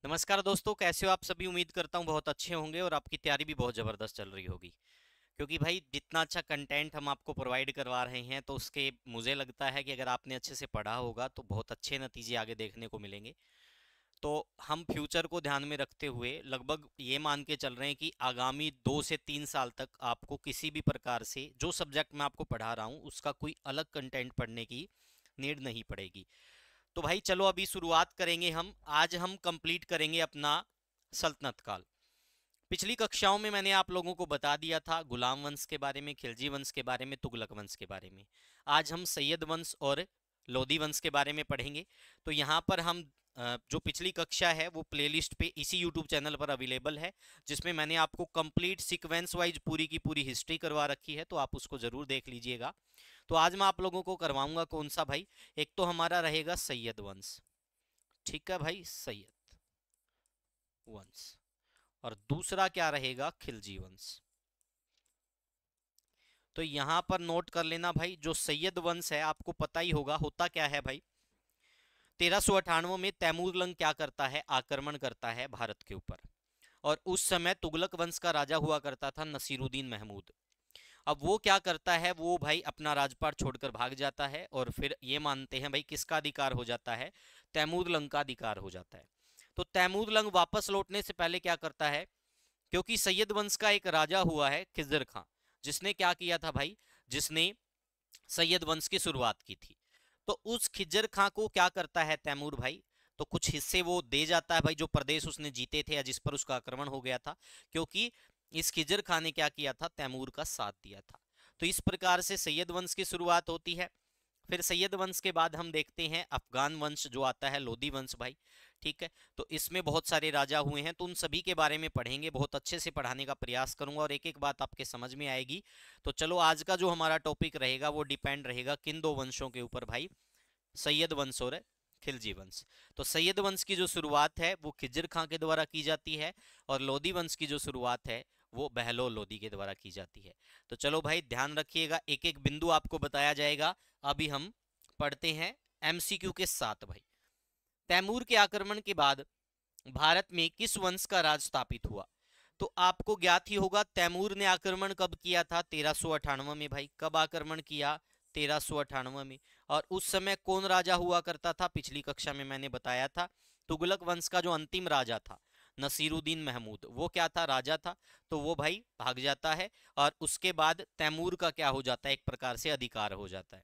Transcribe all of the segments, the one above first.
नमस्कार दोस्तों, कैसे हो आप सभी। उम्मीद करता हूँ बहुत अच्छे होंगे और आपकी तैयारी भी बहुत ज़बरदस्त चल रही होगी। क्योंकि भाई जितना अच्छा कंटेंट हम आपको प्रोवाइड करवा रहे हैं तो उसके मुझे लगता है कि अगर आपने अच्छे से पढ़ा होगा तो बहुत अच्छे नतीजे आगे देखने को मिलेंगे। तो हम फ्यूचर को ध्यान में रखते हुए लगभग ये मान के चल रहे हैं कि आगामी 2 से 3 साल तक आपको किसी भी प्रकार से जो सब्जेक्ट मैं आपको पढ़ा रहा हूँ उसका कोई अलग कंटेंट पढ़ने की नीड नहीं पड़ेगी। तो भाई चलो अभी शुरुआत करेंगे। आज हम कंप्लीट करेंगे अपना सल्तनत काल। पिछली कक्षाओं में मैंने आप लोगों को बता दिया था गुलाम वंश के बारे में, खिलजी वंश के बारे में, तुगलक वंश के बारे में। आज हम सैयद वंश और लोधी वंश के बारे में पढ़ेंगे। तो यहाँ पर हम जो पिछली कक्षा है वो प्लेलिस्ट पे इसी यूट्यूब चैनल पर अवेलेबल है, जिसमें मैंने आपको कंप्लीट सीक्वेंस वाइज पूरी की पूरी हिस्ट्री करवा रखी है, तो आप उसको जरूर देख लीजिएगा। तो आज मैं आप लोगों को करवाऊंगा कौन सा भाई। एक तो हमारा रहेगा सैयद वंश, ठीक है भाई, सैयद वंश। और दूसरा क्या रहेगा, खिलजी वंश। तो यहां पर नोट कर लेना भाई, जो सैयद वंश है आपको पता ही होगा होता क्या है भाई। 1398 में तैमूरलंग क्या करता है, आक्रमण करता है भारत के ऊपर। और उस समय तुगलक वंश का राजा हुआ करता था नसीरुद्दीन महमूद। अब वो क्या करता है, वो भाई अपना राजपाट छोड़कर भाग जाता है और फिर ये मानते हैं भाई किसका अधिकार हो जाता है, तैमूर लंग का अधिकार हो जाता है। तो तैमूर लंग वापस लौटने से पहले क्या करता है, क्योंकि सैयद वंश का एक राजा हुआ है खिजर खां, जिसने क्या किया था भाई, जिसने सैयद वंश की शुरुआत की थी। तो उस खिजर खां को क्या करता है तैमूर भाई, तो कुछ हिस्से वो दे जाता है भाई, जो प्रदेश उसने जीते थे या जिस पर उसका आक्रमण हो गया था। क्योंकि इस खिजर खां ने क्या किया था, तैमूर का साथ दिया था। तो इस प्रकार से सैयद वंश की शुरुआत होती है। फिर सैयद वंश के बाद हम देखते हैं अफगान वंश जो आता है, लोधी वंश भाई। ठीक है, तो इसमें बहुत सारे राजा हुए हैं, तो उन सभी के बारे में पढ़ेंगे, बहुत अच्छे से पढ़ाने का प्रयास करूंगा और एक एक बात आपके समझ में आएगी। तो चलो आज का जो हमारा टॉपिक रहेगा वो डिपेंड रहेगा किन दो वंशों के ऊपर भाई, सैयद वंश और खिलजी वंश। तो सैयद वंश की जो शुरुआत है वो खिज्र खां के द्वारा की जाती है, और लोधी वंश की जो शुरुआत है वो बहलोल लोधी के द्वारा की जाती है। तो चलो भाई ध्यान रखिएगा, एक एक बिंदु आपको बताया जाएगा। अभी हम पढ़ते हैं एमसीक्यू के साथ भाई। तैमूर के आक्रमण के बाद भारत में किस वंश का राज स्थापित हुआ। तो आपको ज्ञात ही होगा तैमूर ने आक्रमण कब किया था, 1398 में भाई। कब आक्रमण किया, 1398 में। और उस समय कौन राजा हुआ करता था, पिछली कक्षा में मैंने बताया था तुगलक वंश का जो अंतिम राजा था नसीरुद्दीन महमूद, वो क्या था, राजा था। तो वो भाई भाग जाता है और उसके बाद तैमूर का क्या हो जाता है, एक प्रकार से अधिकार हो जाता है।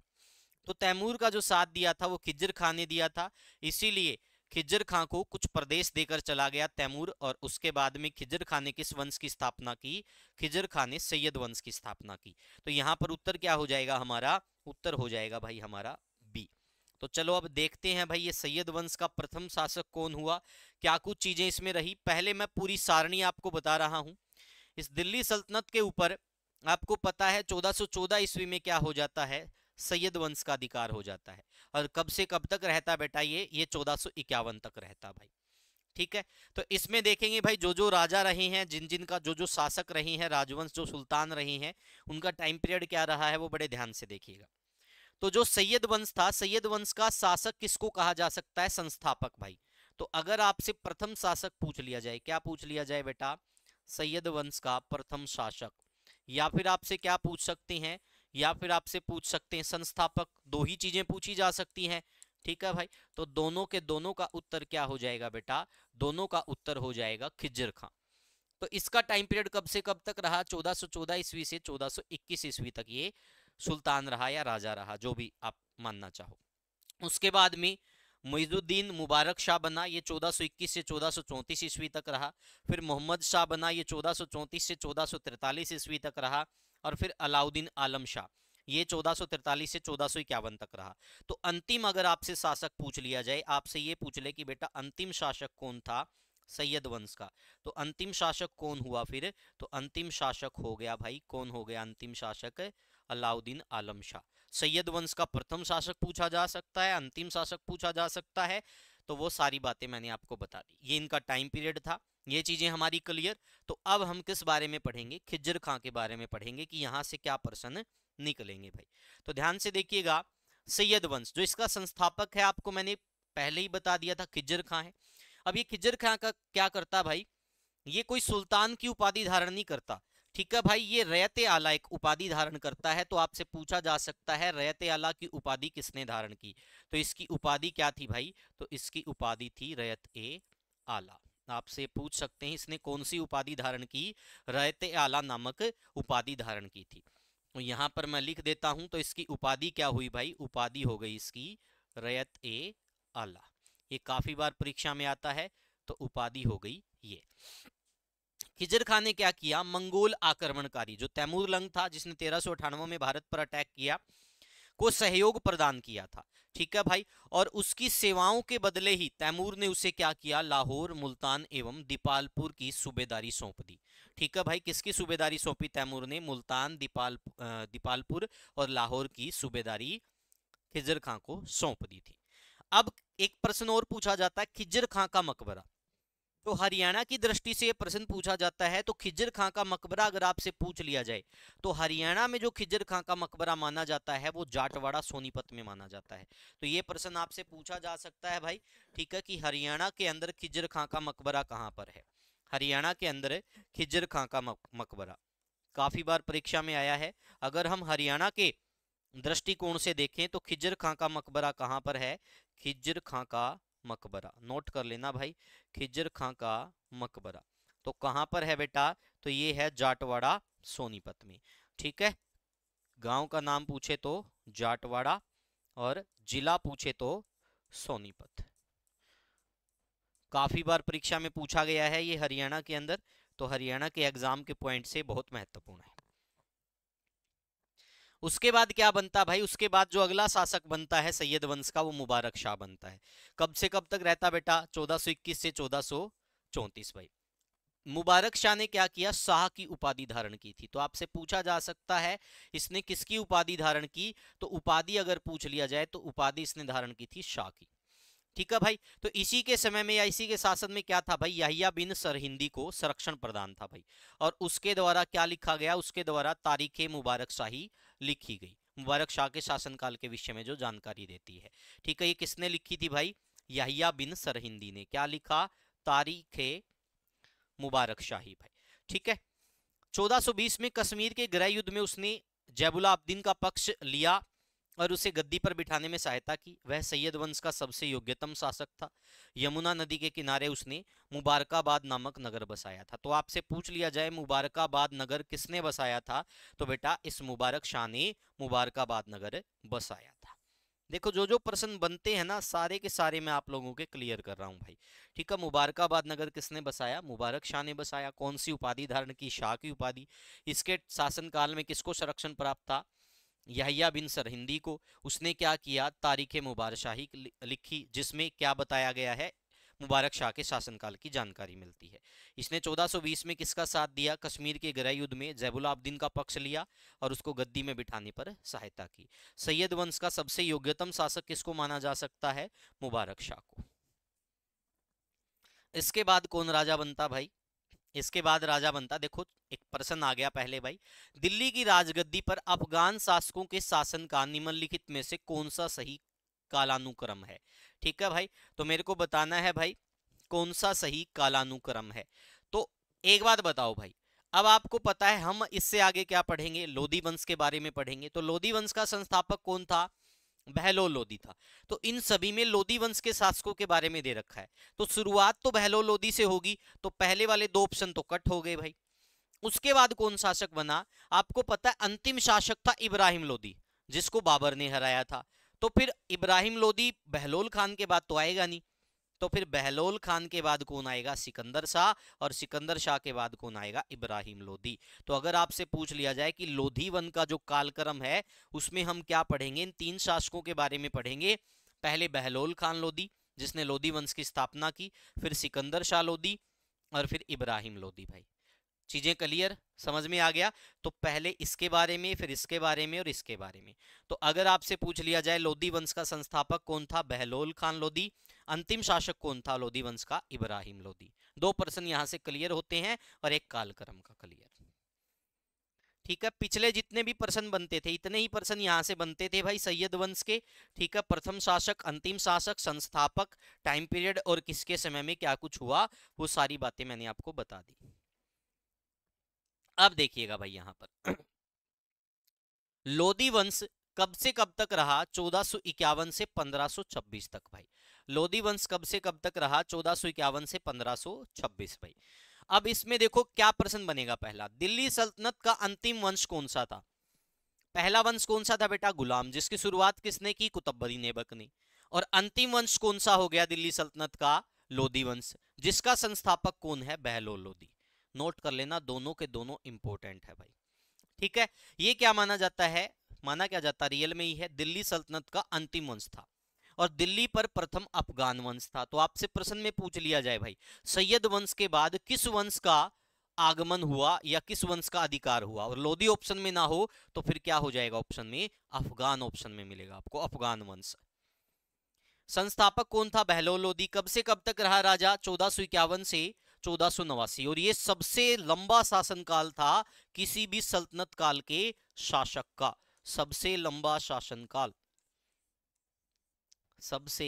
तो तैमूर का जो साथ दिया था वो खिज्र खान ने दिया था। इसीलिए खिज्र खान को कुछ प्रदेश देकर चला गया तैमूर, और उसके बाद में खिज्र खान ने किस वंश की स्थापना की, खिज्र खान ने सैयद वंश की स्थापना की। तो यहाँ पर उत्तर क्या हो जाएगा हमारा, उत्तर हो जाएगा भाई हमारा बी। तो चलो अब देखते हैं भाई ये सैयद वंश का प्रथम शासक कौन हुआ, क्या कुछ चीजें इसमें रही। पहले मैं पूरी सारणी आपको बता रहा हूं। इस दिल्ली सल्तनत के ऊपर आपको पता है 1414 ईस्वी में क्या हो जाता है, सैयद वंश का अधिकार हो जाता है। और कब से कब तक रहता बेटा, ये 1451 तक रहता भाई। ठीक है, तो इसमें देखेंगे भाई जो जो राजा रहे हैं, जिन जिन का जो जो शासक रहे हैं, राजवंश जो सुल्तान रहे हैं, उनका टाइम पीरियड क्या रहा है वो बड़े ध्यान से देखिएगा। तो जो सैयद वंश था, सैयद वंश का शासक किसको कहा जा सकता है, संस्थापक भाई। तो अगर आपसे प्रथम शासक पूछ लिया जाए, क्या पूछ लिया जाए बेटा, सैयद वंश का प्रथम शासक, या फिर आपसे क्या पूछ सकते हैं, या फिर आपसे पूछ सकते हैं संस्थापक, दो ही चीजें पूछी जा सकती हैं। ठीक है भाई, तो दोनों के दोनों का उत्तर क्या हो जाएगा बेटा, दोनों का उत्तर हो जाएगा खिज्र खां। तो इसका टाइम पीरियड कब से कब तक रहा, 1414 ईस्वी से 1421 ईस्वी तक ये सुल्तान रहा या राजा रहा, जो भी आप मानना चाहो। उसके बाद में मुइजुद्दीन मुबारक शाह बना, ये 1421 से 1434 ईस्वी तक रहा। फिर मोहम्मद शाह बना, ये 1434 से 1443 ईस्वी तक रहा। और फिर अलाउद्दीन आलम शाह, ये 1443 से 1451 तक रहा। तो अंतिम अगर आपसे शासक पूछ लिया जाए, आपसे ये पूछ ले कि बेटा अंतिम शासक कौन था सैयद वंश का, तो अंतिम शासक कौन हुआ फिर, तो अंतिम शासक हो गया भाई, कौन हो गया अंतिम शासक, अलाउद्दीन आलम शाह। सैयद वंश का प्रथम शासक पूछा जा सकता है, अंतिम शासक पूछा जा सकता है। तो वो सारी बातें मैंने आपको बता दी, ये इनका टाइम पीरियड था, ये चीजें हमारी क्लियर। तो अब हम किस बारे में पढ़ेंगे, खिज्र खां के बारे में पढ़ेंगे कि यहां से क्या प्रश्न निकलेंगे भाई। तो ध्यान से देखिएगा, सैयद वंश जो इसका संस्थापक है आपको मैंने पहले ही बता दिया था, खिज्र खां है। अब ये खिज्र खां का क्या करता भाई, ये कोई सुल्तान की उपाधि धारण नहीं करता, ठीक है भाई, ये रयत आला एक उपाधि धारण करता है। तो आपसे पूछा जा सकता है रयत आला की उपाधि किसने धारण की, तो इसकी उपाधि क्या थी भाई, तो इसकी उपाधि थी रयत ए आला। आपसे पूछ सकते हैं इसने कौन सी उपाधि धारण की, रयत आला नामक उपाधि धारण की थी। तो यहां पर मैं लिख देता हूं, तो इसकी उपाधि क्या हुई भाई, उपाधि हो गई इसकी रयत ए आला। ये काफी बार परीक्षा में आता है, तो उपाधि हो गई ये। खिजर खान ने क्या किया, मंगोल आक्रमणकारी जो तैमूर लंग था जिसने 1398 में भारत पर अटैक किया, को सहयोग प्रदान किया था, ठीक है भाई। और उसकी सेवाओं के बदले ही तैमूर ने उसे क्या किया, लाहौर, मुल्तान एवं दीपालपुर की सूबेदारी सौंप दी, ठीक है भाई। किसकी सूबेदारी सौंपी तैमूर ने, मुल्तान, दीपालपुर और लाहौर की सूबेदारी खिजर खां को सौंप दी थी। अब एक प्रश्न और पूछा जाता है, खिजर खां का मकबरा, तो हरियाणा की दृष्टि से प्रश्न पूछा जाता है, तो खिजर खां का मकबरा अगर आपसे पूछ लिया जाए, तो हरियाणा में जो खिजर खां का मकबरा माना जाता है वो जाटवाड़ा सोनीपत में माना जाता है। तो ये प्रश्न आपसे पूछा जा सकता है भाई, ठीक है, कि हरियाणा के अंदर खिजर खां का मकबरा कहाँ पर है। हरियाणा के अंदर खिजर खां का मकबरा काफी बार परीक्षा में आया है। अगर हम हरियाणा के दृष्टिकोण से देखें तो खिजर खां का मकबरा कहाँ पर है, खिजर खां का मकबरा नोट कर लेना भाई, खिजर खां का मकबरा तो कहां पर है बेटा, तो ये है जाटवाड़ा सोनीपत में, ठीक है। गांव का नाम पूछे तो जाटवाड़ा और जिला पूछे तो सोनीपत। काफी बार परीक्षा में पूछा गया है ये हरियाणा के अंदर, तो हरियाणा के एग्जाम के पॉइंट से बहुत महत्वपूर्ण है। उसके बाद क्या बनता भाई, उसके बाद जो अगला शासक बनता है सैयद वंश का, वो मुबारक शाह बनता है। कब से कब तक रहता बेटा, 1421 से 1434 भाई। मुबारक शाह ने क्या किया, शाह की उपाधि धारण की थी। तो आपसे पूछा जा सकता है इसने किसकी उपाधि धारण की, तो उपाधि अगर पूछ लिया जाए तो उपाधि इसने धारण की थी शाह की, ठीक है भाई। तो इसी के समय में या इसी के शासन में क्या था भाई, याहिया बिन सरहिंदी को संरक्षण प्रदान था भाई, और उसके द्वारा क्या लिखा गया, उसके द्वारा तारीख मुबारक शाही लिखी गई, मुबारक शाह के शासनकाल के विषय में जो जानकारी देती है, ठीक है। ये किसने लिखी थी भाई, याहिया बिन सरहिंदी ने क्या लिखा, तारीख मुबारक शाही भाई, ठीक है। 1420 में कश्मीर के गृह युद्ध में उसने जैबुलाब्दीन का पक्ष लिया और उसे गद्दी पर बिठाने में सहायता की। वह सैयद वंश का सबसे योग्यतम शासक था। यमुना नदी के किनारे उसने मुबारकाबाद नामक नगर बसाया था। तो आपसे पूछ लिया जाए मुबारकाबाद नगर किसने बसाया था, तो बेटा इस मुबारक शाह ने मुबारकाबाद नगर बसाया था। देखो जो जो प्रश्न बनते हैं ना सारे के सारे मैं आप लोगों के क्लियर कर रहा हूं भाई, ठीक है। मुबारकाबाद नगर किसने बसाया, मुबारक शाह ने बसाया। कौन सी उपाधि धारण की, शाह की उपाधि। इसके शासनकाल में किसको संरक्षण प्राप्त था, याहिया बिन सरहिंदी को। उसने क्या किया, तारीख मुबारक शाही लिखी जिसमें क्या बताया गया है, मुबारक शाह के शासनकाल की जानकारी मिलती है। इसने 1420 में किसका साथ दिया, कश्मीर के गृह युद्ध में जैबुलाब्दीन का पक्ष लिया और उसको गद्दी में बिठाने पर सहायता की। सैयद वंश का सबसे योग्यतम शासक किसको माना जा सकता है, मुबारक शाह को। इसके बाद कौन राजा बनता भाई, इसके बाद राजा बनता, देखो एक प्रश्न आ गया पहले भाई, दिल्ली की राजगद्दी पर अफगान शासकों के शासन का निम्नलिखित में से कौन सा सही कालानुक्रम है, ठीक है भाई। तो मेरे को बताना है भाई कौन सा सही कालानुक्रम है। तो एक बात बताओ भाई, अब आपको पता है हम इससे आगे क्या पढ़ेंगे, लोधी वंश के बारे में पढ़ेंगे। तो लोधी वंश का संस्थापक कौन था, बहलोल लोधी था। तो इन सभी में लोधी वंश के शासकों के बारे में दे रखा है, तो शुरुआत तो बहलोल लोधी से होगी, तो पहले वाले दो ऑप्शन तो कट हो गए भाई। उसके बाद कौन शासक बना, आपको पता है अंतिम शासक था इब्राहिम लोधी, जिसको बाबर ने हराया था। तो फिर इब्राहिम लोधी बहलोल खान के बाद तो आएगा नहीं, तो फिर बहलोल खान के बाद कौन आएगा, सिकंदर शाह, और सिकंदर शाह के बाद कौन आएगा, इब्राहिम लोधी। तो अगर आपसे पूछ लिया जाए कि लोधी वन का जो कालक्रम है उसमें हम क्या पढ़ेंगे, इन तीन शासकों के बारे में पढ़ेंगे। पहले बहलोल खान लोधी जिसने लोधी वंश की स्थापना की, फिर सिकंदर शाह लोधी और फिर इब्राहिम लोधी भाई। चीजें क्लियर समझ में आ गया। तो पहले इसके बारे में, फिर इसके बारे में और इसके बारे में। तो अगर आपसे पूछ लिया जाए लोधी वंश का संस्थापक कौन था, बहलोल खान लोधी, अंतिम शासक कौन था लोधी वंश का, इब्राहिम लोधी। दो प्रश्न यहां से क्लियर होते हैं और एक कालक्रम का क्लियर, ठीक है। पिछले जितने भी प्रश्न बनते थे इतने ही प्रश्न यहाँ से बनते थे भाई सैयद वंश के। ठीक है, प्रथम शासक, अंतिम शासक, संस्थापक, टाइम पीरियड और किसके समय में क्या कुछ हुआ, वो सारी बातें मैंने आपको बता दी। अब देखिएगा भाई यहाँ पर लोदी वंश कब से कब तक रहा, 1451 से 1526 तक भाई। लोदी वंश कब से कब तक रहा, 1451 से 1526 भाई। अब इसमें देखो क्या प्रश्न बनेगा। पहला, दिल्ली सल्तनत का अंतिम वंश कौन सा था। पहला वंश कौन सा था बेटा, गुलाम, जिसकी शुरुआत किसने की, कुतुबुद्दीन ऐबक ने। और अंतिम वंश कौन सा हो गया दिल्ली सल्तनत का, लोदी वंश, जिसका संस्थापक कौन है, बहलोल लोदी। नोट कर लेना, दोनों के दोनों इंपॉर्टेंट है भाई। ठीक है, ये क्या माना जाता है, माना क्या जाता है, रियल में ही है, दिल्ली सल्तनत का अंतिम वंश था और दिल्ली पर प्रथम अफगान वंश था। तो आपसे प्रश्न में पूछ लिया जाए भाई, सैयद वंश के बाद किस वंश का आगमन हुआ या किस वंश का अधिकार हुआ, और लोदी ऑप्शन में ना हो तो फिर क्या हो जाएगा ऑप्शन में, अफगान ऑप्शन में मिलेगा आपको, अफगान वंश। संस्थापक कौन था, बहलोल लोदी। कब से कब तक रहा राजा, 1451 से 1489। और ये सबसे लंबा शासनकाल था किसी भी सल्तनत काल के शासक का, सबसे लंबा शासनकाल, सबसे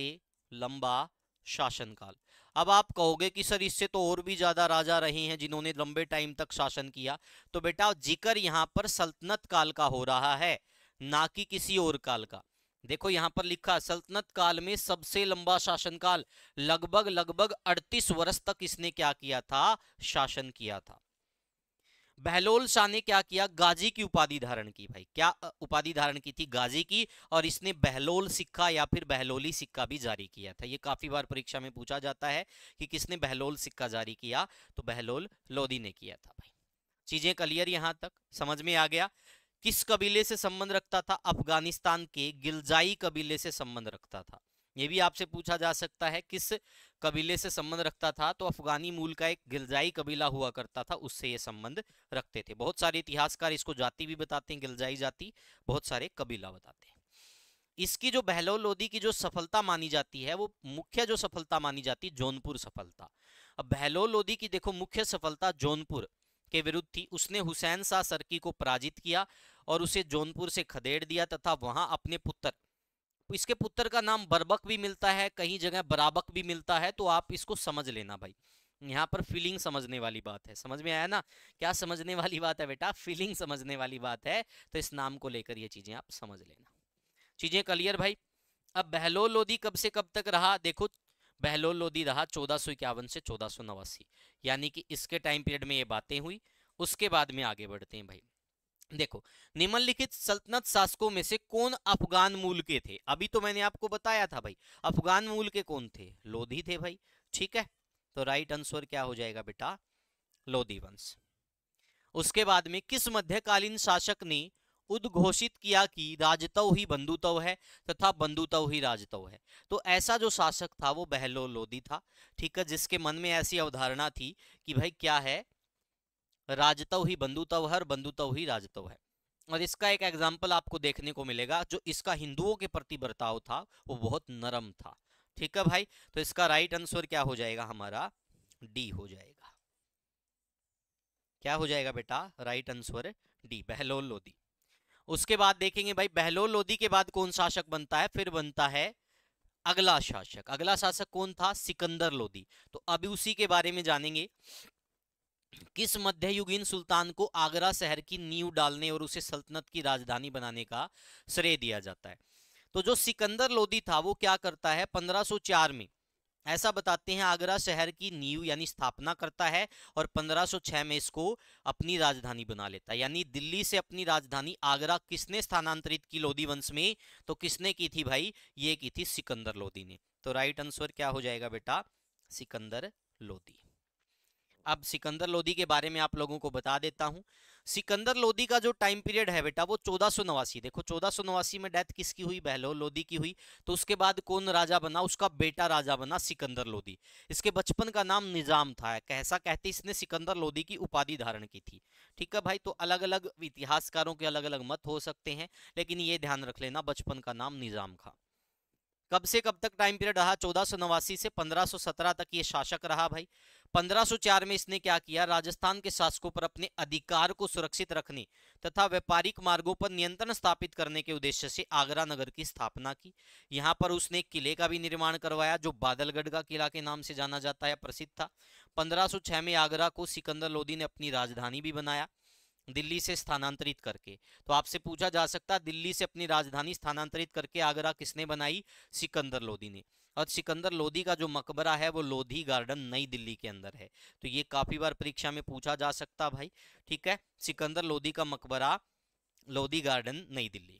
लंबा शासनकाल। अब आप कहोगे कि सर इससे तो और भी ज्यादा राजा रहे हैं जिन्होंने लंबे टाइम तक शासन किया। तो बेटा जिक्र यहां पर सल्तनत काल का हो रहा है, ना कि किसी और काल का। देखो यहां पर लिखा, सल्तनत काल में सबसे लंबा शासनकाल, लगभग लगभग 38 वर्ष तक इसने क्या किया था, शासन किया था। बहलोल शाह ने क्या किया, गाजी की उपाधि धारण की भाई। क्या उपाधि धारण की थी, गाजी की। और इसने बहलोल सिक्का या फिर बहलोली सिक्का भी जारी किया था। ये काफी बार परीक्षा में पूछा जाता है कि किसने बहलोल सिक्का जारी किया, तो बहलोल लोदी ने किया था भाई। चीजें क्लियर यहां तक समझ में आ गया। किस कबीले से संबंध रखता था, अफगानिस्तान के गिलजाई कबीले से संबंध रखता था। ये भी आपसे पूछा जा सकता है किस कबीले से संबंध रखता था, तो अफगानी मूल का एक गिलजाई कबीला हुआ करता था, उससे ये संबंध रखते थे। बहुत सारे इतिहासकार इसको जाति भी बताते हैं, गिलजाई जाति, बहुत सारे कबीला बताते हैं। इसकी जो बहलोल लोदी की जो सफलता मानी जाती है, वो मुख्य जो सफलता मानी जाती है, जौनपुर सफलता। अब बहलोल लोदी की देखो मुख्य सफलता जौनपुर के विरुद्ध थी। उसने हुसैन शाह सरकी को पराजित किया और उसे जौनपुर से खदेड़ दिया तथा वहां अपने पुत्र, इसके पुत्र का नाम बरबक भी मिलता है, कहीं जगह बराबक भी मिलता है, तो आप इसको समझ लेना भाई। यहाँ पर फीलिंग समझने वाली बात है, समझ में आया ना, क्या समझने वाली बात है बेटा, फीलिंग समझने वाली बात है। तो इस नाम को लेकर ये चीजें आप समझ लेना। चीजें क्लियर भाई। अब बहलोल लोदी कब से कब तक रहा, देखो बहलोल लोदी रहा 1451 से 1489, यानी कि इसके टाइम पीरियड में ये बातें हुई। उसके बाद में आगे बढ़ते हैं भाई। देखो, निम्नलिखित सल्तनत शासकों में से कौन अफगान मूल के थे। अभी तो मैंने आपको बताया था भाई, अफगान मूल के कौन थे, लोधी थे भाई। ठीक है, तो राइट आंसर क्या हो जाएगा बेटा, लोधी वंश। उसके बाद में किस मध्यकालीन शासक ने उद्घोषित किया कि राजतव ही बंधुतव है तथा बंधुतव ही राजतव है। तो ऐसा जो शासक था वो बहलोल लोदी था। ठीक है, जिसके मन में ऐसी अवधारणा थी कि भाई क्या है, राजतव ही बंधुतव है और बंधुतव ही राजतव है। और इसका एक एग्जाम्पल आपको देखने को मिलेगा, जो इसका हिंदुओं के प्रति बर्ताव था वो बहुत नरम था। ठीक है भाई, तो इसका राइट आंसर क्या हो जाएगा हमारा, डी हो जाएगा। क्या हो जाएगा बेटा, right answer D, Bahlol Lodi. उसके बाद देखेंगे भाई, बहलोल लोदी के बाद कौन शासक बनता है, फिर बनता है अगला शासक। अगला शासक कौन था, सिकंदर लोदी। तो अभी उसी के बारे में जानेंगे। किस मध्ययुगीन सुल्तान को आगरा शहर की नींव डालने और उसे सल्तनत की राजधानी बनाने का श्रेय दिया जाता है। तो जो सिकंदर लोदी था वो क्या करता है, 1504 में, ऐसा बताते हैं, आगरा शहर की नींव यानी स्थापना करता है और 1506 में इसको अपनी राजधानी बना लेता है। यानी दिल्ली से अपनी राजधानी आगरा किसने स्थानांतरित की लोदी वंश में, तो किसने की थी भाई, ये की थी सिकंदर लोदी ने। तो राइट आंसर क्या हो जाएगा बेटा, सिकंदर लोदी। अब सिकंदर लोदी के बारे में आप लोगों को बता देता हूं। सिकंदर लोदी का जो टाइम पीरियड है बेटा वो 1489, देखो 1489 में डेथ किसकी हुई, बहलोल लोदी की हुई। तो उसके बाद कौन राजा बना, उसका बेटा राजा बना सिकंदर लोदी। इसके बचपन का नाम निजाम था, कैसा कहते इसने सिकंदर लोदी की उपाधि धारण की थी। ठीक है भाई, तो अलग अलग इतिहासकारों के अलग अलग मत हो सकते हैं, लेकिन ये ध्यान रख लेना बचपन का नाम निजाम था। कब से कब तक टाइम पीरियड रहा, 1489 से 1517 तक ये शासक रहा भाई। 1504 में इसने क्या किया, राजस्थान के शासकों पर अपने अधिकार को सुरक्षित रखने तथा व्यापारिक मार्गों पर नियंत्रण स्थापित करने के उद्देश्य से आगरा नगर की स्थापना की। यहाँ पर उसने एक किले का भी निर्माण करवाया जो बादलगढ़ का किला के नाम से जाना जाता है, प्रसिद्ध था। 1506 में आगरा को सिकंदर लोदी ने अपनी राजधानी भी बनाया, दिल्ली से स्थानांतरित करके। तो आपसे पूछा जा सकता है दिल्ली से अपनी राजधानी स्थानांतरित करके आगरा किसने बनाई, सिकंदर लोदी ने। और सिकंदर लोदी का जो मकबरा है वो लोधी गार्डन नई दिल्ली के अंदर है। तो ये काफी बार परीक्षा में पूछा जा सकता भाई, ठीक है, सिकंदर लोदी का मकबरा लोधी गार्डन नई दिल्ली।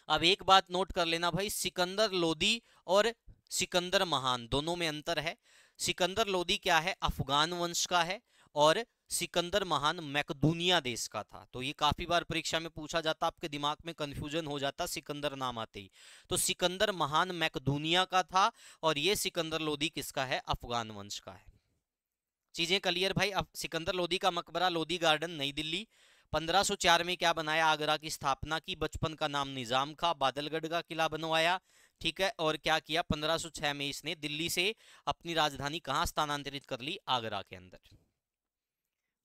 अब एक बात नोट कर लेना भाई, सिकंदर लोदी और सिकंदर महान दोनों में अंतर है। सिकंदर लोदी क्या है, अफगान वंश का है, और सिकंदर महान मैकदूनिया देश का था। तो ये काफी बार परीक्षा में पूछा जाता, आपके दिमाग में कंफ्यूजन हो जाता सिकंदर नाम आते ही। तो सिकंदर महान मैकदूनिया का था और ये सिकंदर लोदी किसका है, अफगान वंश का है। चीजें क्लियर भाई। अब सिकंदर लोदी का मकबरा लोधी गार्डन नई दिल्ली। 1504 में क्या बनाया, आगरा की स्थापना की, बचपन का नाम निजाम का, बादलगढ़ का किला बनवाया, ठीक है, और क्या किया, 1506 में इसने दिल्ली से अपनी राजधानी कहां स्थानांतरित कर ली, आगरा के अंदर।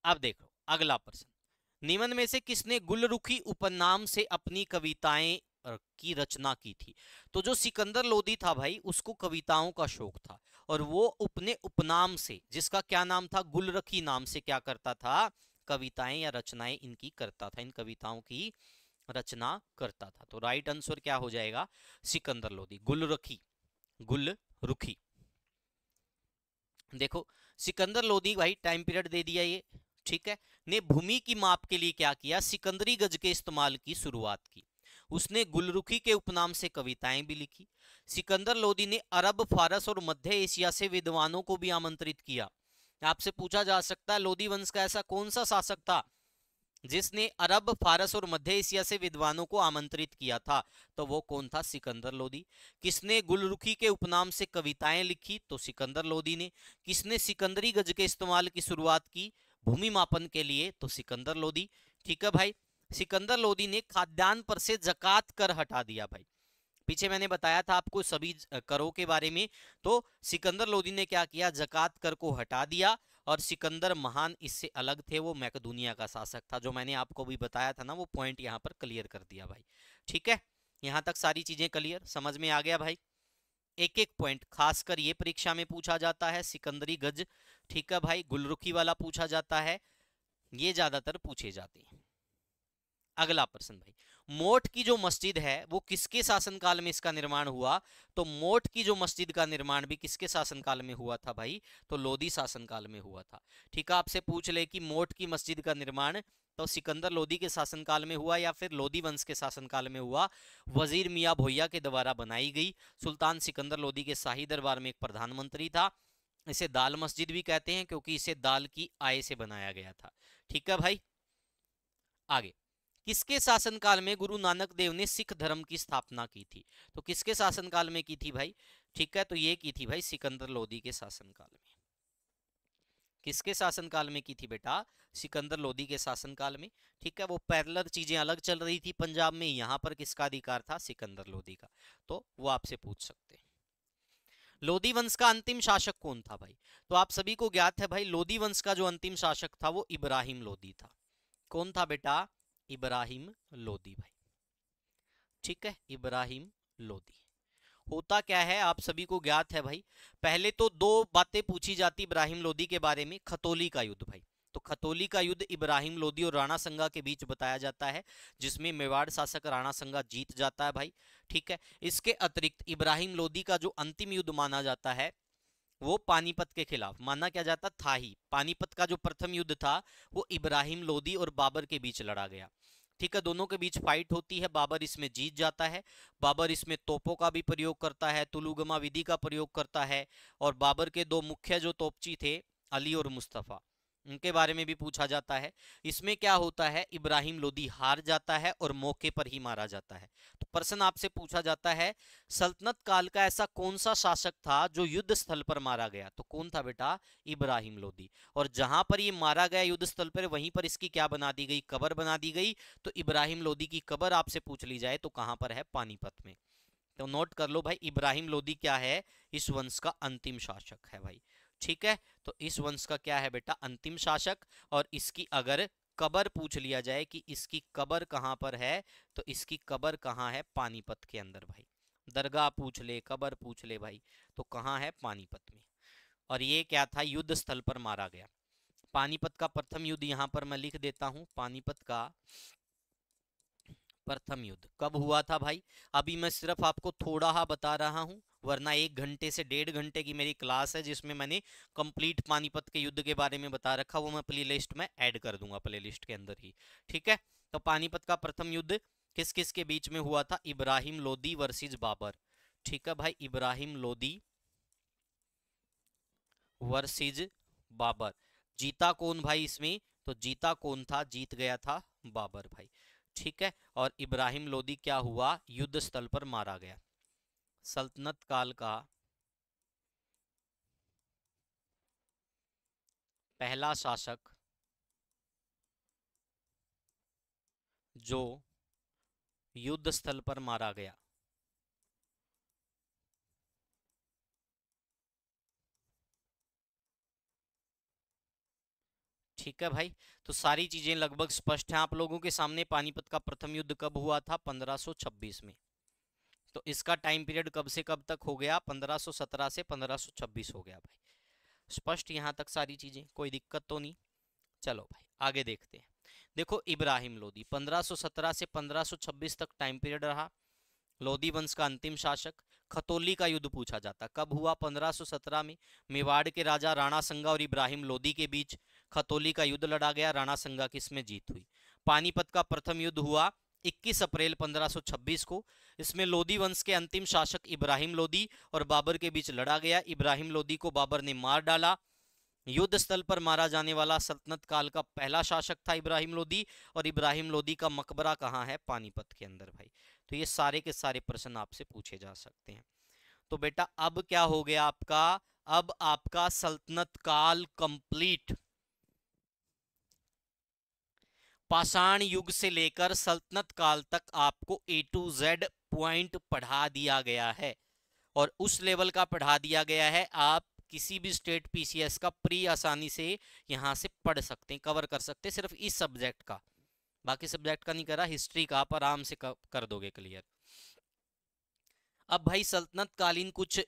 अब देखो अगला प्रश्न, निम्न में से किसने गुलरुखी उपनाम से अपनी कविताएं की रचना की थी। तो जो सिकंदर लोदी था भाई उसको कविताओं का शौक था और वो अपने उपनाम से, जिसका क्या नाम था, गुलरुखी नाम से क्या करता था, कविताएं या रचनाएं इनकी करता था, इन कविताओं की रचना करता था। तो राइट आंसर क्या हो जाएगा, सिकंदर लोदी, गुलरुखी, गुलरुखी। देखो सिकंदर लोदी भाई टाइम पीरियड दे दिया ये, ठीक है, ने भूमि की माप के लिए क्या किया, सिकंदरी गज के इस्तेमाल की शुरुआत की। उसने गुलरुखी के उपनाम से कविताएं भी लिखी। सिकंदर लोदी ने अरब, फारस और मध्य एशिया से विद्वानों को भी आमंत्रित किया। आपसे पूछा जा सकता है लोदी वंश का ऐसा कौन सा शासक था जिसने अरब, फारस और मध्य एशिया से विद्वानों को आमंत्रित किया था, तो वो कौन था, सिकंदर लोदी। किसने गुलरुखी के उपनाम से कविताएं लिखी, तो सिकंदर लोदी ने। किसने सिकंदरी गज के इस्तेमाल की शुरुआत की भूमि मापन के लिए, तो सिकंदर लोदी, ठीक है भाई। सिकंदर लोदी ने खाद्यान्न पर से जकात कर हटा दिया भाई, पीछे मैंने बताया था आपको सभी करों के बारे में। तो सिकंदर लोदी ने क्या किया, जकात कर को हटा दिया, और सिकंदर महान इससे अलग थे, वो मैकदूनिया का शासक था, जो मैंने आपको भी बताया था ना, वो पॉइंट यहाँ पर क्लियर कर दिया भाई, ठीक है। यहाँ तक सारी चीजें क्लियर समझ में आ गया भाई। एक एक पॉइंट खासकर ये परीक्षा में पूछा जाता है, सिकंदरी गज, ठीक है भाई, गुलरुखी वाला पूछा जाता है, ये ज्यादातर पूछे जाते हैं। अगला प्रश्न भाई, मोट की जो मस्जिद है वो किसके शासनकाल में इसका निर्माण हुआ, तो मोट की जो मस्जिद का निर्माण भी किसके शासनकाल में हुआ था भाई, तो लोदी शासनकाल में हुआ था, ठीक है। आपसे पूछ ले कि मोट की मस्जिद का निर्माण तो सिकंदर लोदी के शासनकाल में हुआ या फिर लोदी वंश के शासनकाल में हुआ, वजीर मियाँ भोइया के द्वारा बनाई गई। सुल्तान सिकंदर लोदी के शाही दरबार में एक प्रधानमंत्री था, इसे दाल मस्जिद भी कहते हैं क्योंकि इसे दाल की आय से बनाया गया था, ठीक है भाई। आगे, किसके शासनकाल में गुरु नानक देव ने सिख धर्म की स्थापना की थी, तो किसके शासनकाल में की थी भाई, ठीक है, तो ये की थी भाई सिकंदर लोदी के शासनकाल में। किसके शासनकाल में की थी बेटा, सिकंदर लोदी के शासनकाल में, ठीक है। वो पैरेलल चीजें अलग चल रही थी पंजाब में, यहाँ पर किसका अधिकार था, सिकंदर लोदी का, तो वो आपसे पूछ सकते हैं। लोदी वंश का अंतिम शासक कौन था भाई, तो आप सभी को ज्ञात है भाई, लोदी वंश का जो अंतिम शासक था वो इब्राहिम लोदी था। कौन था बेटा, इब्राहिम लोदी भाई, ठीक है, इब्राहिम लोदी। होता क्या है आप सभी को ज्ञात है भाई, पहले तो दो बातें पूछी जाती इब्राहिम लोदी के बारे में, खतौली का युद्ध भाई, तो खतौली का युद्ध इब्राहिम लोदी और राणा संगा के बीच बताया जाता है, जिसमें मेवाड़ शासक राणा संगा जीत जाता है भाई, ठीक है। इसके अतिरिक्त इब्राहिम लोदी का जो अंतिम युद्ध माना जाता है वो पानीपत के खिलाफ माना क्या जाता था ही, पानीपत का जो प्रथम युद्ध था वो इब्राहिम लोदी और बाबर के बीच लड़ा गया, ठीक है। दोनों के बीच फाइट होती है, बाबर इसमें जीत जाता है। बाबर इसमें तोपों का भी प्रयोग करता है, तुलुगमा विधि का प्रयोग करता है, और बाबर के दो मुख्य जो तोपची थे अली और मुस्तफा, उनके बारे में भी पूछा जाता है। इसमें क्या होता है, इब्राहिम लोदी हार जाता है और मौके पर ही मारा जाता है। तो प्रश्न आपसे पूछा जाता है, सल्तनत काल का ऐसा कौन सा शासक था जो युद्ध स्थल पर मारा गया, तो कौन था बेटा, इब्राहिम लोदी। और जहां पर ये मारा गया युद्ध स्थल पर, वहीं पर इसकी क्या बना दी गई, कब्र बना दी गई। तो इब्राहिम लोदी की कब्र आपसे पूछ ली जाए तो कहां पर है, पानीपत में। तो नोट कर लो भाई, इब्राहिम लोदी क्या है, इस वंश का अंतिम शासक है भाई, ठीक है, तो इस वंश का क्या है बेटा, अंतिम शासक। और इसकी अगर कबर पूछ लिया जाए कि इसकी कबर कहां पर है, तो इसकी कबर कहां है, पानीपत के अंदर भाई। दरगाह पूछ ले, कबर पूछ ले भाई, तो कहां है, पानीपत में। और ये क्या था, युद्ध स्थल पर मारा गया। पानीपत का प्रथम युद्ध यहां पर मैं लिख देता हूं, पानीपत का प्रथम युद्ध कब हुआ था भाई। अभी मैं सिर्फ आपको थोड़ा हा बता रहा हूं, वरना 1 घंटे से 1.5 घंटे की मेरी क्लास है जिसमें मैंने कंप्लीट पानीपत के युद्ध के बारे में बता रखा, वो मैं प्ले लिस्ट में ऐड कर दूंगा, प्ले लिस्ट के अंदर ही। ठीक है, तो पानीपत का प्रथम युद्ध किस किस के बीच में हुआ था, इब्राहिम लोदी वर्सेस बाबर। ठीक है भाई, इब्राहिम लोदी वर्सेस बाबर। जीता कौन भाई इसमें, तो जीता कौन था, जीत गया था बाबर भाई। ठीक है, और इब्राहिम लोदी क्या हुआ, युद्ध स्थल पर मारा गया। सल्तनत काल का पहला शासक जो युद्ध स्थल पर मारा गया। ठीक है भाई, तो सारी चीजें लगभग स्पष्ट हैं आप लोगों के सामने। पानीपत का प्रथम युद्ध कब हुआ था, 1526 में। तो इसका टाइम पीरियड कब से कब तक हो गया, 1517 से 1526 हो गया भाई। स्पष्ट यहां तक सारी चीजें, कोई दिक्कत तो नहीं। चलो भाई आगे देखते हैं। देखो इब्राहिम लोदी 1517 से 1526 तक टाइम पीरियड रहा, लोधी वंश का अंतिम शासक। खतौली का युद्ध पूछा जाता कब हुआ, 1517 में। मेवाड़ के राजा राणा संगा और इब्राहिम लोदी के बीच खतौली का युद्ध लड़ा गया, राणा संगा की इसमें जीत हुई। पानीपत का प्रथम युद्ध हुआ 21 अप्रैल 1526 को। इसमें लोधी वंश के अंतिम शासक इब्राहिम लोदी और बाबर के बीच लड़ा गया। इब्राहिम लोदी को बाबर ने मार डाला। युद्ध स्थल पर मारा जाने वाला सल्तनत काल का पहला शासक था इब्राहिम लोदी। और इब्राहिम लोदी का मकबरा कहाँ है, पानीपत के अंदर भाई। तो ये सारे के सारे प्रश्न आपसे पूछे जा सकते हैं। तो बेटा अब क्या हो गया आपका, अब आपका सल्तनत काल कंप्लीट। पाषाण युग से लेकर सल्तनत काल तक आपको A to Z पॉइंट पढ़ा दिया गया है, और उस लेवल का पढ़ा दिया गया है आप किसी भी स्टेट पीसीएस का प्री आसानी से यहां से पढ़ सकते हैं, कवर कर सकते हैं, सिर्फ इस सब्जेक्ट का। बाकी सब्जेक्ट का नहीं करा, हिस्ट्री का आप आराम से कर दोगे क्लियर। अब भाई सल्तनत कालीन कुछ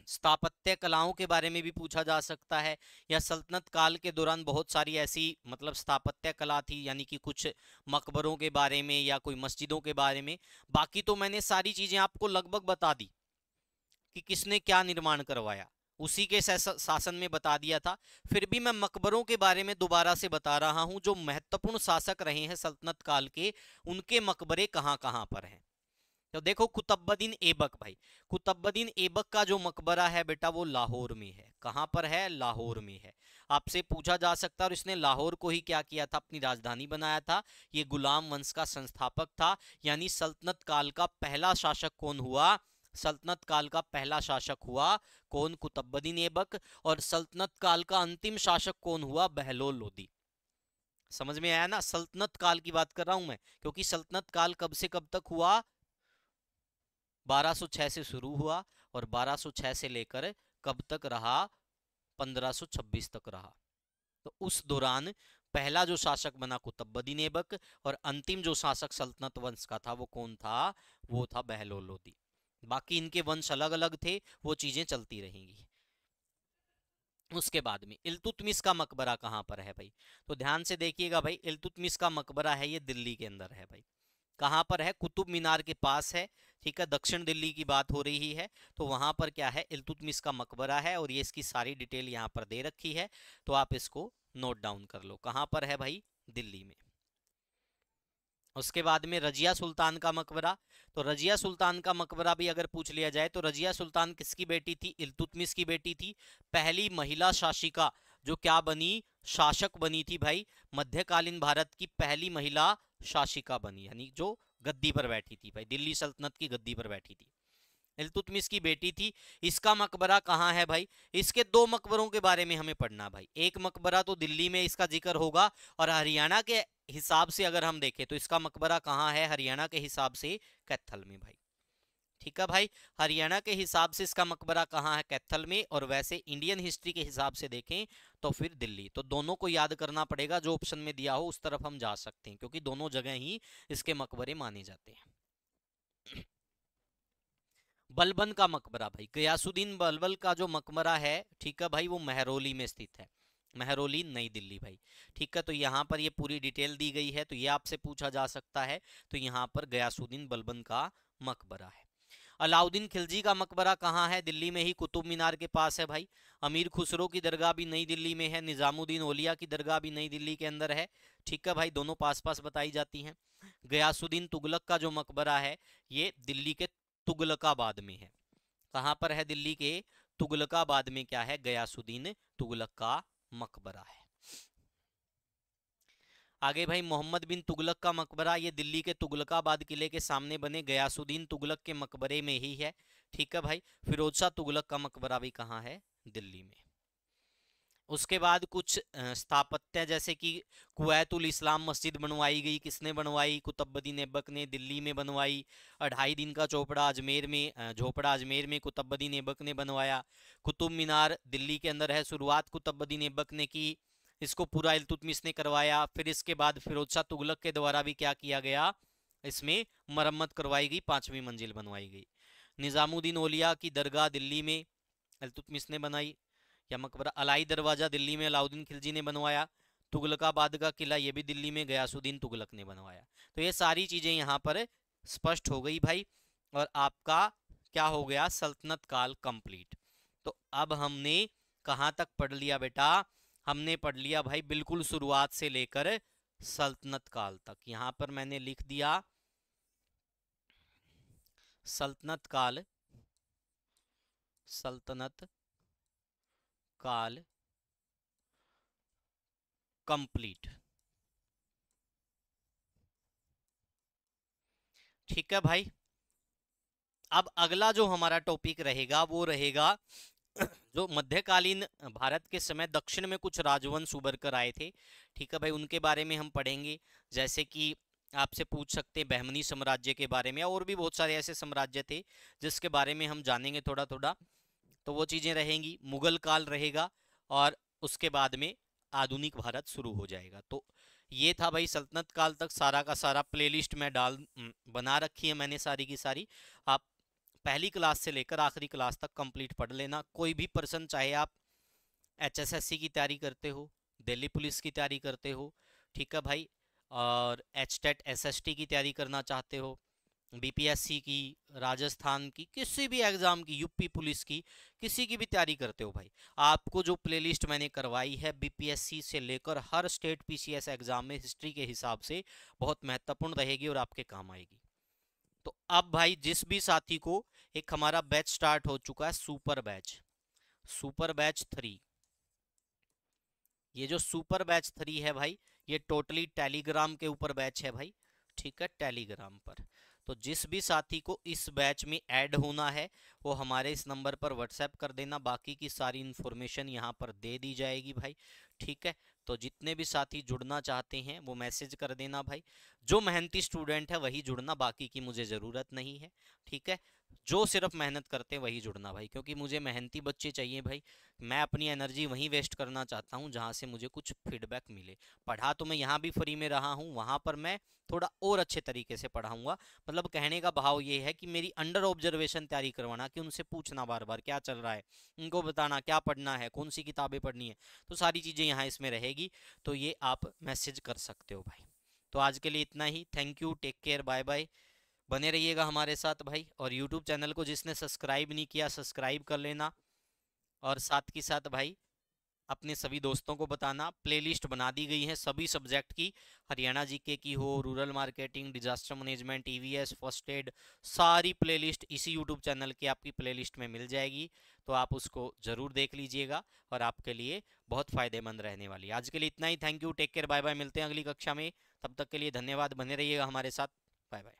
स्थापत्य कलाओं के बारे में भी पूछा जा सकता है, या सल्तनत काल के दौरान बहुत सारी ऐसी मतलब स्थापत्य कला थी, यानी कि कुछ मकबरों के बारे में या कोई मस्जिदों के बारे में। बाकी तो मैंने सारी चीजें आपको लगभग बता दी कि किसने क्या निर्माण करवाया, उसी के शासन में बता दिया था। फिर भी मैं मकबरों के बारे में दोबारा से बता रहा हूं, जो महत्वपूर्ण शासक रहे हैं सल्तनत काल के, उनके मकबरे कहां कहां पर हैं। तो देखो कुतुबुद्दीन ऐबक भाई, कुतुबुद्दीन ऐबक का जो मकबरा है बेटा वो लाहौर में है। कहां पर है, लाहौर में है। आपसे पूछा जा सकता है और इसने लाहौर को ही क्या किया था, अपनी राजधानी बनाया था। ये गुलाम वंश का संस्थापक था, यानी सल्तनत काल का पहला शासक कौन हुआ, सल्तनत काल का पहला शासक हुआ कौन, कुतुबुद्दीन ऐबक। और सल्तनत काल का अंतिम शासक कौन हुआ, बहलोल लोदी। समझ में आया ना, सल्तनत काल की बात कर रहा हूं मैं, क्योंकि सल्तनत काल कब से कब तक हुआ, 1206 से शुरू हुआ और 1206 से लेकर कब तक रहा, 1526 तक रहा। तो उस दौरान पहला जो शासक बना कुतुबुद्दीन ऐबक, और अंतिम जो शासक सल्तनत वंश का था वो कौन था, वो था बहलोल लोदी। बाकी इनके वंश अलग अलग थे, वो चीजें चलती रहेंगी। उसके बाद में इल्तुतमिश का मकबरा कहाँ पर है भाई, तो ध्यान से देखिएगा भाई, इल्तुतमिश का मकबरा है ये दिल्ली के अंदर है भाई। कहाँ पर है, कुतुब मीनार के पास है। ठीक है, दक्षिण दिल्ली की बात हो रही है, तो वहां पर क्या है, इल्तुतमिश का मकबरा है, और ये इसकी सारी डिटेल यहाँ पर दे रखी है, तो आप इसको नोट डाउन कर लो। कहाँ पर है भाई, दिल्ली में। उसके बाद में रजिया सुल्तान का मकबरा, तो रजिया सुल्तान का मकबरा भी अगर पूछ लिया जाए तो रजिया सुल्तान किसकी बेटी थी, इल्तुतमिश की बेटी थी। पहली महिला शासिका जो क्या बनी, शासक बनी थी भाई, मध्यकालीन भारत की पहली महिला शासिका बनी, यानी जो गद्दी पर बैठी थी भाई, दिल्ली सल्तनत की गद्दी पर बैठी थी, इल्तुतमिश की बेटी थी। इसका मकबरा कहाँ है भाई, इसके दो मकबरों के बारे में हमें पढ़ना भाई। एक मकबरा तो दिल्ली में इसका जिक्र होगा, और हरियाणा के हिसाब से अगर हम देखें तो इसका मकबरा कहाँ है, हरियाणा के हिसाब से कैथल में भाई। ठीक है भाई। हरियाणा के हिसाब से इसका मकबरा कहाँ है, कैथल में, और वैसे इंडियन हिस्ट्री के हिसाब से देखें तो फिर दिल्ली। तो दोनों को याद करना पड़ेगा, जो ऑप्शन में दिया हो उस तरफ हम जा सकते हैं, क्योंकि दोनों जगह ही इसके मकबरे माने जाते हैं। बलबन का मकबरा भाई, गयासुद्दीन बलबन का जो मकबरा है, ठीक है भाई, वो महरौली में स्थित है, महरौली नई दिल्ली भाई। ठीक है, तो यहाँ पर ये पूरी डिटेल दी गई है, तो ये आपसे पूछा जा सकता है। तो यहाँ पर गयासुद्दीन बलबन का मकबरा है। अलाउद्दीन खिलजी का मकबरा कहाँ है, दिल्ली में ही, कुतुब मीनार के पास है भाई। अमीर खुसरो की दरगाह भी नई दिल्ली में है, निजामुद्दीन औलिया की दरगाह भी नई दिल्ली के अंदर है। ठीक है भाई, दोनों पास पास बताई जाती हैं। गयासुद्दीन तुगलक का जो मकबरा है, ये दिल्ली के तुगलकाबाद में है। कहाँ पर है, दिल्ली के तुगलकाबाद में क्या है, गयासुद्दीन तुगलक का मकबरा है। आगे भाई, मोहम्मद बिन तुगलक का मकबरा, ये दिल्ली के तुगलकाबाद किले के सामने बने गयासुद्दीन तुगलक के मकबरे में ही है। ठीक है भाई। फिरोज शाह तुगलक का मकबरा भी कहाँ है, दिल्ली में। उसके बाद कुछ स्थापत्य, जैसे कि कुवैतुल इस्लाम मस्जिद बनवाई गई, किसने बनवाई, कुतुबुद्दीन ऐबक ने, दिल्ली में बनवाई। 2.5 दिन का चौपड़ा अजमेर में, झोपड़ा अजमेर में कुतुबुद्दीन ऐबक ने बनवाया। कुतुब मीनार दिल्ली के अंदर है, शुरुआत कुतुबुद्दीन ऐबक ने की, इसको पूरा इल्तुतमिश ने करवाया। फिर इसके बाद फिरोज शाह तुगलक के द्वारा भी क्या किया गया, इसमें मरम्मत करवाई गई, 5वीं मंजिल बनवाई गई। निजामुद्दीन औलिया की दरगाह दिल्ली में इल्तुतमिश ने बनाई, या मकबरा। अलाई दरवाजा दिल्ली में अलाउद्दीन खिलजी ने बनवाया। तुगलकाबाद का किला, ये भी दिल्ली में गयासुद्दीन तुगलक ने बनवाया। तो ये सारी चीजें यहाँ पर स्पष्ट हो गई भाई, और आपका क्या हो गया, सल्तनत काल कंप्लीट। तो अब हमने कहाँ तक पढ़ लिया बेटा, हमने पढ़ लिया भाई बिल्कुल शुरुआत से लेकर सल्तनत काल तक। यहां पर मैंने लिख दिया सल्तनत काल, सल्तनत काल कंप्लीट। ठीक है भाई। अब अगला जो हमारा टॉपिक रहेगा वो रहेगा जो मध्यकालीन भारत के समय दक्षिण में कुछ राजवंश उभर कर आए थे। ठीक है भाई, उनके बारे में हम पढ़ेंगे। जैसे कि आपसे पूछ सकते हैं बहमनी साम्राज्य के बारे में, और भी बहुत सारे ऐसे साम्राज्य थे जिसके बारे में हम जानेंगे थोड़ा थोड़ा। तो वो चीजें रहेंगी। मुगल काल रहेगा, और उसके बाद में आधुनिक भारत शुरू हो जाएगा। तो ये था भाई सल्तनत काल तक सारा का सारा प्लेलिस्ट में बना रखी है मैंने सारी की सारी। आप पहली क्लास से लेकर आखिरी क्लास तक कंप्लीट पढ़ लेना। कोई भी पर्सन, चाहे आप HSSC की तैयारी करते हो, दिल्ली पुलिस की तैयारी करते हो, ठीक है भाई, और HTET SST की तैयारी करना चाहते हो, BPSC की, राजस्थान की, किसी भी एग्जाम की, यूपी पुलिस की, किसी की भी तैयारी करते हो भाई, आपको जो प्लेलिस्ट मैंने करवाई है BPSC से लेकर हर स्टेट PCS एग्जाम में हिस्ट्री के हिसाब से बहुत महत्वपूर्ण रहेगी और आपके काम आएगी। तो अब भाई जिस भी साथी को, एक हमारा बैच स्टार्ट हो चुका है, सुपर बैच, सुपर बैच 3। ये जो सुपर बैच 3 है भाई, ये टोटली टेलीग्राम के ऊपर बैच है भाई। ठीक है, टेलीग्राम पर। तो जिस भी साथी को इस बैच में ऐड होना है वो हमारे इस नंबर पर व्हाट्सएप कर देना, बाकी की सारी इन्फॉर्मेशन यहाँ पर दे दी जाएगी भाई। ठीक है, तो जितने भी साथी जुड़ना चाहते हैं वो मैसेज कर देना भाई। जो मेहनती स्टूडेंट है वही जुड़ना, बाकी की मुझे ज़रूरत नहीं है। ठीक है, जो सिर्फ मेहनत करते हैं वही जुड़ना भाई, क्योंकि मुझे मेहनती बच्चे चाहिए भाई। मैं अपनी एनर्जी वहीं वेस्ट करना चाहता हूँ जहाँ से मुझे कुछ फीडबैक मिले। पढ़ा तो मैं यहाँ भी फ्री में रहा हूँ, वहाँ पर मैं थोड़ा और अच्छे तरीके से पढ़ाऊंगा। मतलब कहने का भाव ये है कि मेरी अंडर ऑब्जर्वेशन तैयारी करवाना, कि उनसे पूछना बार बार क्या चल रहा है, उनको बताना क्या पढ़ना है, कौन सी किताबें पढ़नी है। तो सारी चीज़ें यहाँ इसमें रहेगी, तो ये आप मैसेज कर सकते हो भाई। तो आज के लिए इतना ही। Thank you, take care, bye bye. बने रहिएगा हमारे साथ भाई, और यूट्यूब चैनल को जिसने सब्सक्राइब नहीं किया सब्सक्राइब कर लेना, और साथ के साथ भाई अपने सभी दोस्तों को बताना। प्लेलिस्ट बना दी गई है सभी सब्जेक्ट की, हरियाणा जीके की हो, rural marketing, disaster management, EVS, first aid, सारी प्लेलिस्ट इसी यूट्यूब चैनल की आपकी प्लेलिस्ट में मिल जाएगी। तो आप उसको ज़रूर देख लीजिएगा, और आपके लिए बहुत फ़ायदेमंद रहने वाली है। आज के लिए इतना ही। Thank you, take care, bye bye. मिलते हैं अगली कक्षा में, तब तक के लिए धन्यवाद। बने रहिएगा हमारे साथ। Bye bye.